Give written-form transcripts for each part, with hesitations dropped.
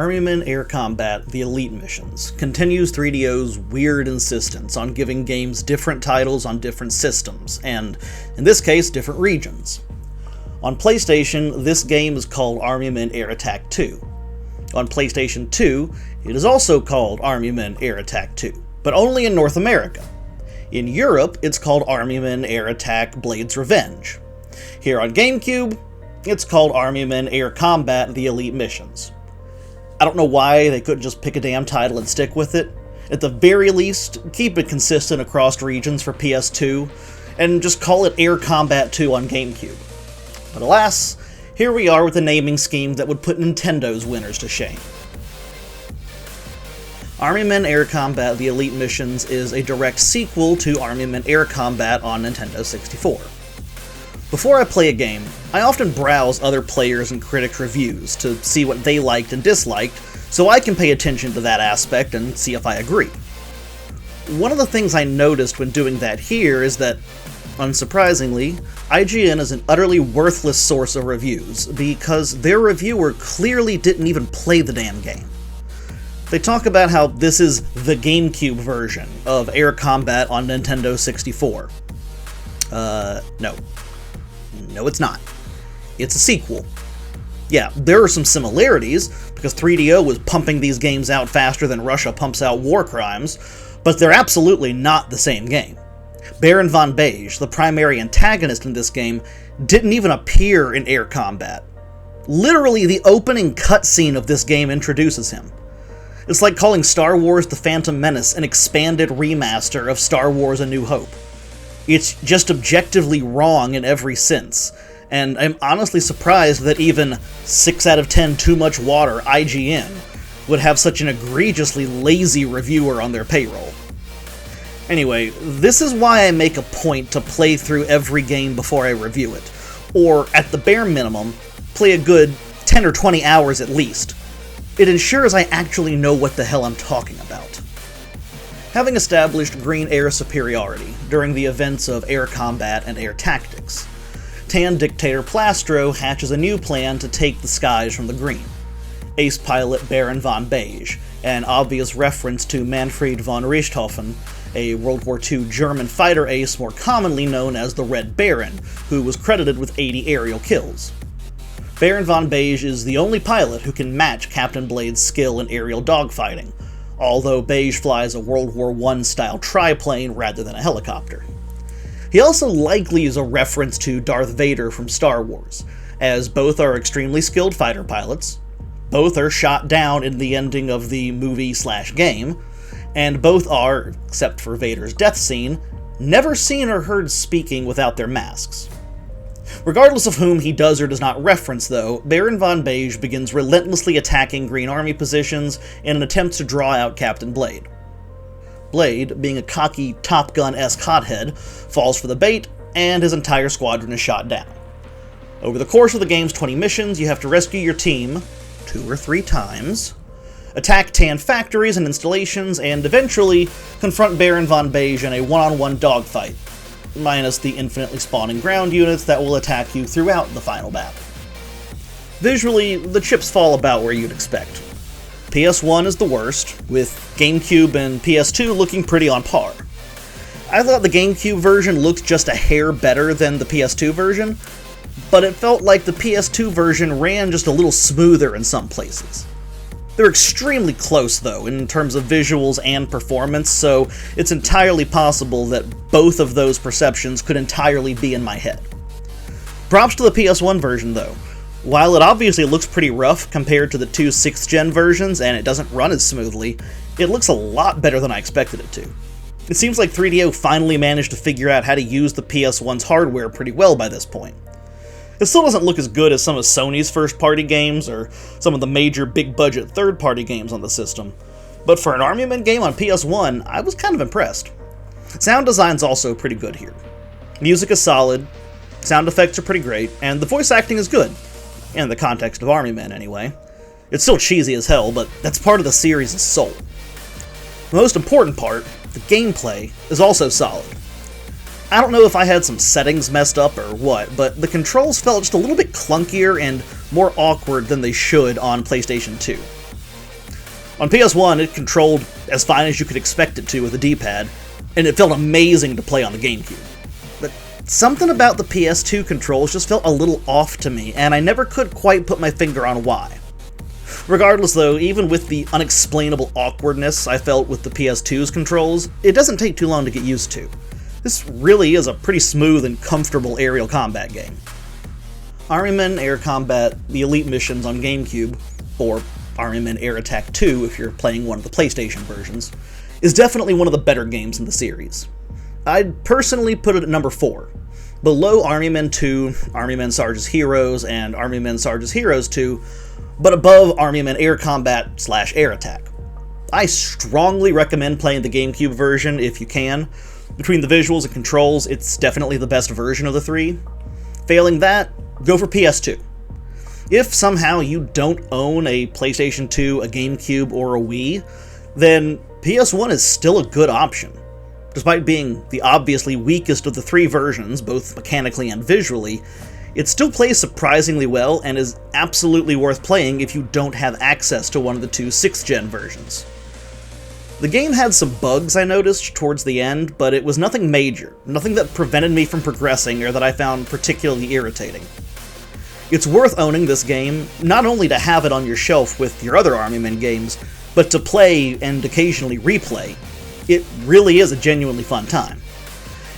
Army Men Air Combat The Elite Missions continues 3DO's weird insistence on giving games different titles on different systems, and, in this case, different regions. On PlayStation, this game is called Army Men Air Attack 2. On PlayStation 2, it is also called Army Men Air Attack 2, but only in North America. In Europe, it's called Army Men Air Attack Blade's Revenge. Here on Gamecube, it's called Army Men Air Combat The Elite Missions. I don't know why they couldn't just pick a damn title and stick with it. At the very least, keep it consistent across regions for PS2, and just call it Air Combat 2 on Gamecube. But alas, here we are with a naming scheme that would put Nintendo's winners to shame. Army Men Air Combat The Elite Missions is a direct sequel to Army Men Air Combat on Nintendo 64. Before I play a game, I often browse other players' and critics' reviews to see what they liked and disliked, so I can pay attention to that aspect and see if I agree. One of the things I noticed when doing that here is that, unsurprisingly, IGN is an utterly worthless source of reviews, because their reviewer clearly didn't even play the damn game. They talk about how this is the GameCube version of Air Combat on Nintendo 64. No. No, it's not. It's a sequel. Yeah, there are some similarities, because 3DO was pumping these games out faster than Russia pumps out war crimes, but they're absolutely not the same game. Baron von Beige, the primary antagonist in this game, didn't even appear in Air Combat. Literally, the opening cutscene of this game introduces him. It's like calling Star Wars The Phantom Menace an expanded remaster of Star Wars A New Hope. It's just objectively wrong in every sense, and I'm honestly surprised that even 6 out of 10 Too Much Water IGN would have such an egregiously lazy reviewer on their payroll. Anyway, this is why I make a point to play through every game before I review it, or at the bare minimum, play a good 10 or 20 hours at least. It ensures I actually know what the hell I'm talking about. Having established green air superiority during the events of Air Combat and Air Tactics, Tan Dictator Plastro hatches a new plan to take the skies from the green. Ace pilot Baron von Beige, an obvious reference to Manfred von Richthofen, a World War II German fighter ace more commonly known as the Red Baron, who was credited with 80 aerial kills. Baron von Beige is the only pilot who can match Captain Blade's skill in aerial dogfighting, although Beige flies a World War I-style triplane rather than a helicopter. He also likely is a reference to Darth Vader from Star Wars, as both are extremely skilled fighter pilots, both are shot down in the ending of the movie/game, and both are, except for Vader's death scene, never seen or heard speaking without their masks. Regardless of whom he does or does not reference, though, Baron von Beige begins relentlessly attacking Green Army positions in an attempt to draw out Captain Blade. Blade, being a cocky Top Gun-esque hothead, falls for the bait, and his entire squadron is shot down. Over the course of the game's 20 missions, you have to rescue your team 2 or 3 times, attack Tan factories and installations, and eventually confront Baron von Beige in a one-on-one dogfight, minus the infinitely spawning ground units that will attack you throughout the final battle. Visually, the chips fall about where you'd expect. PS1 is the worst, with GameCube and PS2 looking pretty on par. I thought the GameCube version looked just a hair better than the PS2 version, but it felt like the PS2 version ran just a little smoother in some places. They're extremely close, though, in terms of visuals and performance, so it's entirely possible that both of those perceptions could entirely be in my head. Props to the PS1 version, though. While it obviously looks pretty rough compared to the 2 6th-gen versions, and it doesn't run as smoothly, it looks a lot better than I expected it to. It seems like 3DO finally managed to figure out how to use the PS1's hardware pretty well by this point. It still doesn't look as good as some of Sony's first-party games, or some of the major big-budget third-party games on the system, but for an Army Men game on PS1, I was kind of impressed. Sound design's also pretty good here. Music is solid, sound effects are pretty great, and the voice acting is good. In the context of Army Men, anyway. It's still cheesy as hell, but that's part of the series' soul. The most important part, the gameplay, is also solid. I don't know if I had some settings messed up or what, but the controls felt just a little bit clunkier and more awkward than they should on PlayStation 2. On PS1, it controlled as fine as you could expect it to with a D-pad, and it felt amazing to play on the Gamecube. But something about the PS2 controls just felt a little off to me, and I never could quite put my finger on why. Regardless though, even with the unexplainable awkwardness I felt with the PS2's controls, it doesn't take too long to get used to. This really is a pretty smooth and comfortable aerial combat game. Army Men Air Combat: The Elite Missions on Gamecube, or Army Men Air Attack 2 if you're playing one of the PlayStation versions, is definitely one of the better games in the series. I'd personally put it at number 4, below Army Men 2, Army Men Sarge's Heroes, and Army Men Sarge's Heroes 2, but above Army Men Air Combat / Air Attack. I strongly recommend playing the GameCube version if you can. Between the visuals and controls, it's definitely the best version of the three. Failing that, go for PS2. If somehow you don't own a PlayStation 2, a GameCube, or a Wii, then PS1 is still a good option. Despite being the obviously weakest of the three versions, both mechanically and visually, it still plays surprisingly well and is absolutely worth playing if you don't have access to one of the two 6th-gen versions. The game had some bugs I noticed towards the end, but it was nothing major, nothing that prevented me from progressing or that I found particularly irritating. It's worth owning this game, not only to have it on your shelf with your other Army Men games, but to play and occasionally replay. It really is a genuinely fun time.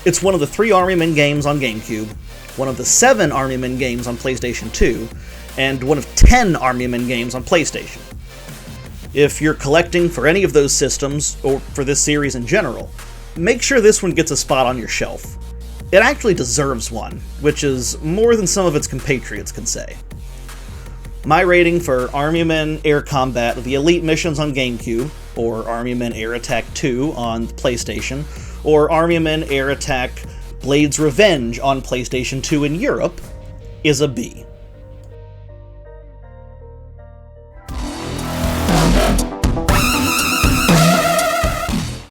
It's one of the 3 Army Men games on GameCube, one of the 7 Army Men games on PlayStation 2, and one of 10 Army Men games on PlayStation. If you're collecting for any of those systems, or for this series in general, make sure this one gets a spot on your shelf. It actually deserves one, which is more than some of its compatriots can say. My rating for Army Men Air Combat: The Elite Missions on GameCube, or Army Men Air Attack 2 on PlayStation, or Army Men Air Attack Blade's Revenge on PlayStation 2 in Europe, is a B.